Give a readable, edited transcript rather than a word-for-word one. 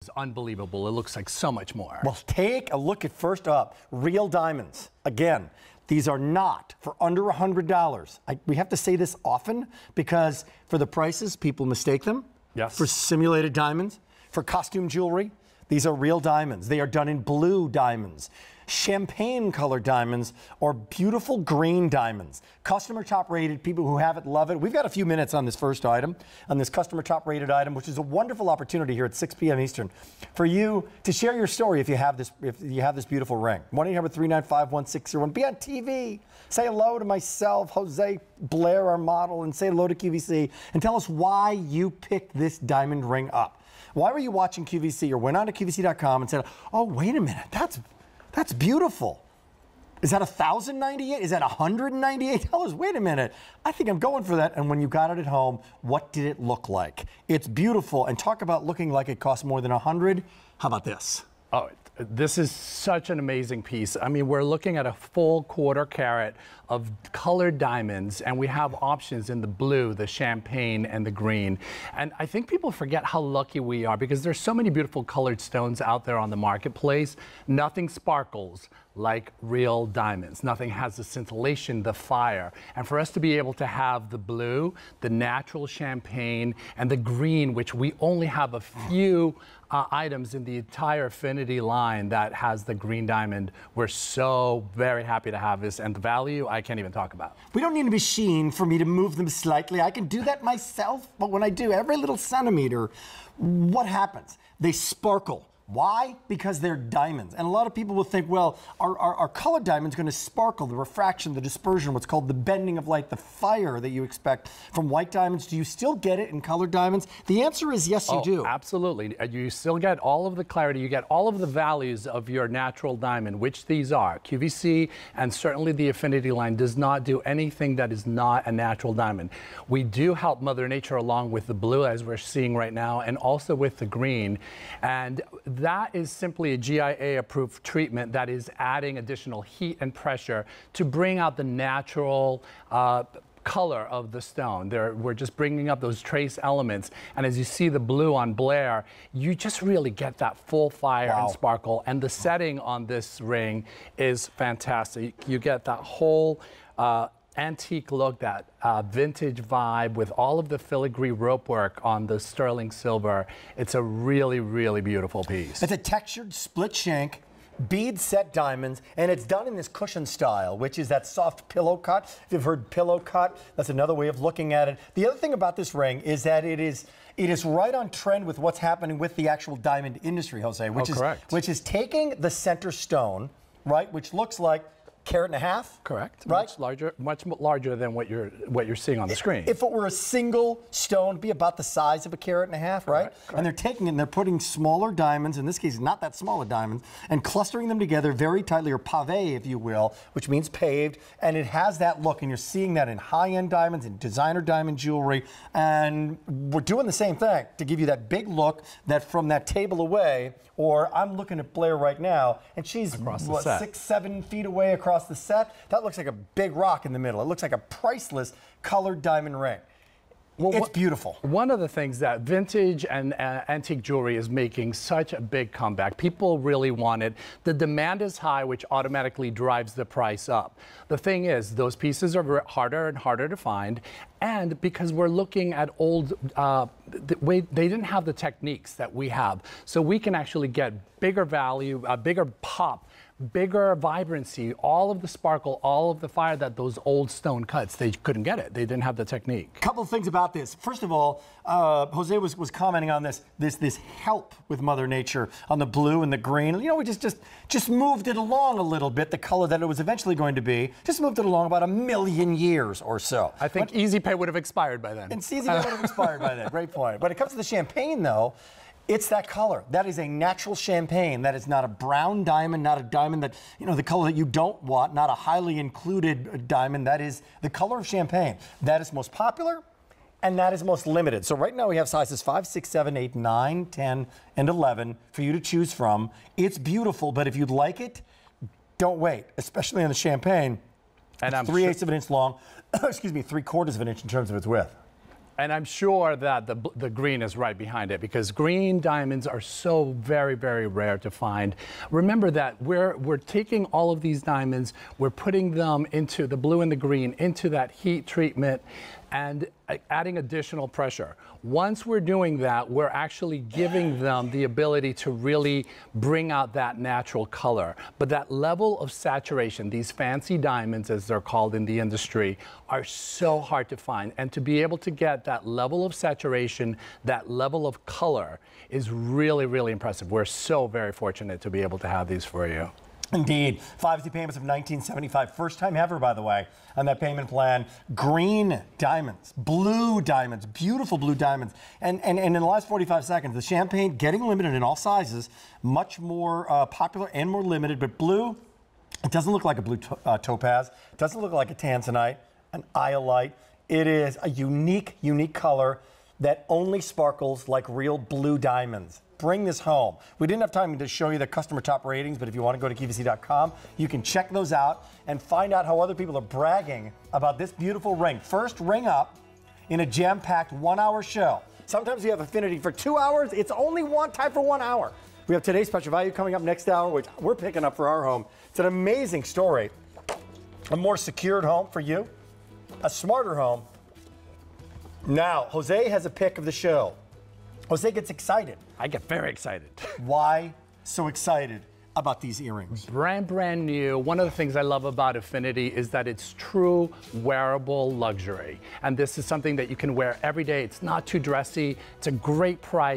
It's unbelievable. It looks like so much more. Well, take a look at, first up, real diamonds. Again, these are not for under $100. We have to say this often because for the prices, people mistake them. Yes. For simulated diamonds, for costume jewelry. These are real diamonds. They are done in blue diamonds, champagne colored diamonds, or beautiful green diamonds. Customer top rated, people who have it love it. We've got a few minutes on this first item, on this customer top rated item, which is a wonderful opportunity here at 6 p.m. Eastern for you to share your story if you have this beautiful ring. 1-800-395-1601. Be on TV. Say hello to myself, Jose Blair, our model, and say hello to QVC and tell us why you picked this diamond ring up. Why were you watching QVC or went on to QVC.com and said, oh, wait a minute, that's beautiful. Is that $1,098? Is that $198? Wait a minute. I think I'm going for that. And when you got it at home, what did it look like? It's beautiful. And talk about looking like it costs more than $100. How about this? Oh, this is such an amazing piece. I mean, we're looking at a full quarter carat of colored diamonds, and we have options in the blue, the champagne, and the green. And I think people forget how lucky we are because there's so many beautiful colored stones out there on the marketplace. Nothing sparkles like real diamonds. Nothing has the scintillation, the fire. And for us to be able to have the blue, the natural champagne, and the green, which we only have a few items in the entire Affinity line that has the green diamond, we're so very happy to have this. And the value, I can't even talk about. We don't need a machine for me to move them slightly. I can do that myself, but when I do every little centimeter, what happens? They sparkle. Why? Because they're diamonds. And a lot of people will think, well, are colored diamonds going to sparkle? The refraction, the dispersion, what's called the bending of light, the fire that you expect from white diamonds. Do you still get it in colored diamonds? The answer is yes, you do. Absolutely. You still get all of the clarity. You get all of the values of your natural diamond, which these are. QVC and certainly the Affinity line does not do anything that is not a natural diamond. We do help Mother Nature along with the blue, as we're seeing right now, and also with the green. And that is simply a GIA-approved treatment that is adding additional heat and pressure to bring out the natural color of the stone. We're just bringing up those trace elements. And as you see the blue on Blair, you just really get that full fire and sparkle. And the setting on this ring is fantastic. You get that whole antique look, that vintage vibe with all of the filigree rope work on the sterling silver. It's a really, really beautiful piece. It's a textured split shank, bead set diamonds, and it's done in this cushion style, which is that soft pillow cut. If you've heard pillow cut, that's another way of looking at it. The other thing about this ring is that it is right on trend with what's happening with the actual diamond industry, Jose, which is taking the center stone, right, which looks like carat and a half. Correct. Right? Much larger than what you're seeing on the screen. If it were a single stone, it'd be about the size of a carat and a half, right? Correct. And they're taking it and they're putting smaller diamonds, in this case not that small a diamonds, and clustering them together very tightly, or pave, if you will, which means paved, and it has that look, and you're seeing that in high-end diamonds and designer diamond jewelry, and we're doing the same thing to give you that big look that from that table away, or I'm looking at Blair right now, and she's, what, 6, 7 feet away across the set. That looks like a big rock in the middle. It looks like a priceless colored diamond ring. Well, it's beautiful. One of the things that vintage and antique jewelry is making such a big comeback. People really want it. The demand is high, which automatically drives the price up. The thing is, those pieces are harder and harder to find. And because we're looking at old, they didn't have the techniques that we have. So we can actually get bigger value, bigger pop, bigger vibrancy, all of the sparkle, all of the fire that those old stone cuts, they couldn't get it. They didn't have the technique. Couple of things about this. First of all, Jose was commenting on this help with Mother Nature on the blue and the green. You know, we just moved it along a little bit, the color that it was eventually going to be. Just moved it along about 1 million years or so. I think Easy Pay would have expired by then. And Easy Pay would have expired by then. Great point. When it comes to the champagne, though, it's that color. That is a natural champagne. That is not a brown diamond, not a diamond that, you know, the color that you don't want, not a highly included diamond. That is the color of champagne. That is most popular, and that is most limited. So right now we have sizes 5, 6, 7, 8, 9, 10, and 11 for you to choose from. It's beautiful, but if you'd like it, don't wait, especially on the champagne. And I'm 3/8 of an inch long, excuse me, 3/4 of an inch in terms of its width. And I'm sure that the green is right behind it because green diamonds are so very, very rare to find. Remember that we're taking all of these diamonds, we're putting them into the blue and the green, into that heat treatment and adding additional pressure. Once we're doing that, we're actually giving them the ability to really bring out that natural color. But that level of saturation, these fancy diamonds, as they're called in the industry, are so hard to find. And to be able to get that level of saturation, that level of color, is really, really impressive. We're so very fortunate to be able to have these for you. Indeed. 5 easy payments of $19.75. First time ever, by the way, on that payment plan. Green diamonds, blue diamonds, beautiful blue diamonds. And in the last 45 seconds, the champagne getting limited in all sizes, much more popular and more limited. But blue, it doesn't look like a blue topaz. It doesn't look like a tanzanite, an iolite. It is a unique, unique color that only sparkles like real blue diamonds. Bring this home. We didn't have time to show you the customer top ratings, but if you want to go to QVC.com, you can check those out and find out how other people are bragging about this beautiful ring. First ring up in a jam-packed 1-hour show. Sometimes you have Affinity for 2 hours. It's only time for 1 hour. We have today's special value coming up next hour, which we're picking up for our home. It's an amazing story. A more secured home for you, a smarter home. Now, Jose has a pick of the show. Jose gets excited. I get very excited. Why so excited about these earrings? Brand new. One of the things I love about Affinity is that it's true wearable luxury. And this is something that you can wear every day. It's not too dressy. It's a great price.